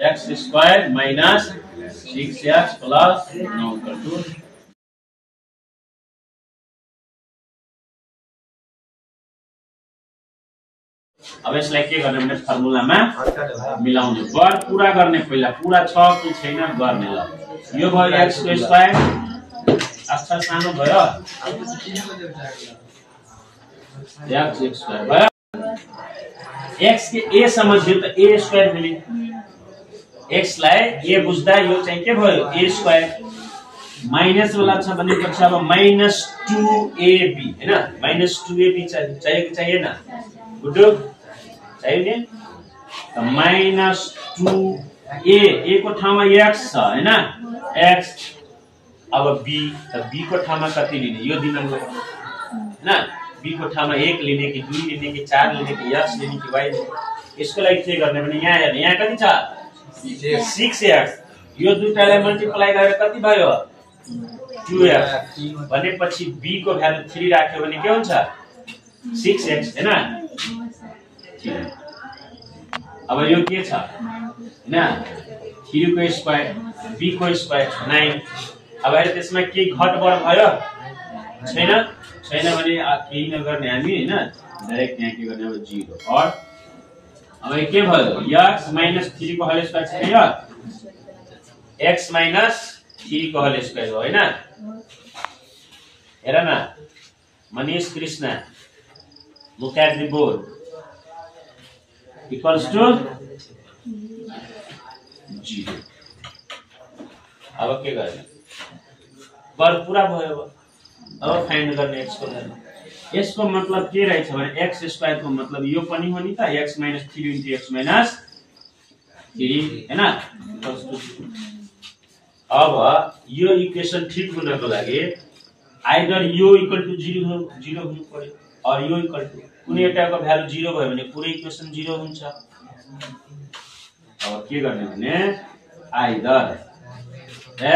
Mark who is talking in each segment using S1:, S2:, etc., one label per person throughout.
S1: x square minus 6x plus 9 equal to. अब यसलाई के गर्ने भने फर्मुलामा मिलाउने, गर पूरा गर्ने, पहिला पूरा छ कि छैन गर्ने। ल यो भयो x को स्क्वायर, अच्छा सानो भयो x स्क्वायर भयो। x के a समझियो त a स्क्वायर मिल्यो, x लाई a बुझ्दा यो चाहिँ के भयो a स्क्वायर। माइनस वाला छ भनेपछि अब माइनस 2ab हैन, माइनस 2ab चाहियो कि चाहिएन? गुड्डु चाहियो नि त। माइनस 2a, a को ठाउँमा x छ हैन, x। अब b, त b को ठाउँमा कति लिने यो दिनको हैन, b को ठाउँमा 1 लिने कि 2 लिने कि 4 लिने कि x लिने कि y लिने। यसको लागि के गर्ने भने यहाँ हेर्नु, यहाँ कति छ 6x, यो दुईटालाई मल्टिप्लाई गरेर कति भयो 2x भनेपछि b को भ्यालु 3 राख्यो भने के हुन्छ 6x हैन। अब यो के छ हैन, 3 को स्क्वायर b को स्क्वायर 9। अब अहिले त्यसमा के घटबढ भयो छैन, छैन भने केही नगर्ने हामी हैन, डाइरेक्ट यहाँ के गर्ने अब 0। और अब के भयो x माइनस 3 को होल स्क्वायर छ यो, x माइनस 3 को होल स्क्वायर हो हैन। हेर न Manish Krishna, look at the board, equals to 0। अब के गर्ने, गर पूरा भयो। अब फाइन्ड गर्ने x को भ्यालु। यसको मतलब के रहेछ भने x स्क्वायर को मतलब यो पनि हो नि त, x minus 3 into x minus 3 हैन। अब यो इक्वेसन ठीक हुनको लागि आइदर यो इक्वल टु 0 हुनु पर्यो, और यो इक्वल टु कुनै एउटाको भ्यालु 0 भयो भने पुरै इक्वेसन 0 हुन्छ। अब के गर्ने भने either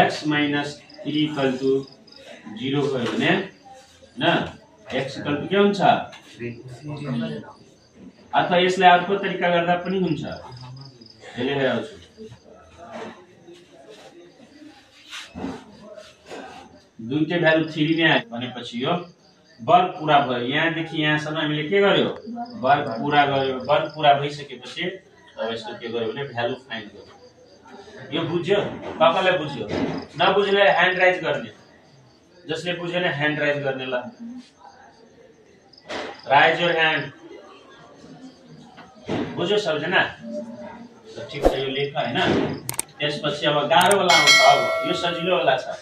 S1: x minus 3 equal to 0 भयो भने न x इक्वल टु के हुन्छ, अथवा यसलाई अर्को तरिका गर्दा पनि हुन्छ। यसले हेराउँछु, दुईटै भ्यालु 3 नै आयो भनेपछि यो वर्ग पूरा भयो। यहाँ देखि यहाँसम्म हामीले के गर्यो वर्ग पूरा गर्यो। वर्ग पूरा भइसकेपछि अब यसको के गर्यो भने भ्यालु फाइन्ड गर्यो। यो बुझ्यो, कसले बुझ्यो? नबुझ्नेले ह्यान्ड राइज गर्ने, जसले बुझेन ह्यान्ड राइज गर्ने। ल राइज योर ह्यान्ड। बुझ्यो सबजना? ठीक छ, यो लेख हैन। त्यसपछि अब गाह्रो वाला आउँछ, अब यो सजिलो वाला छ।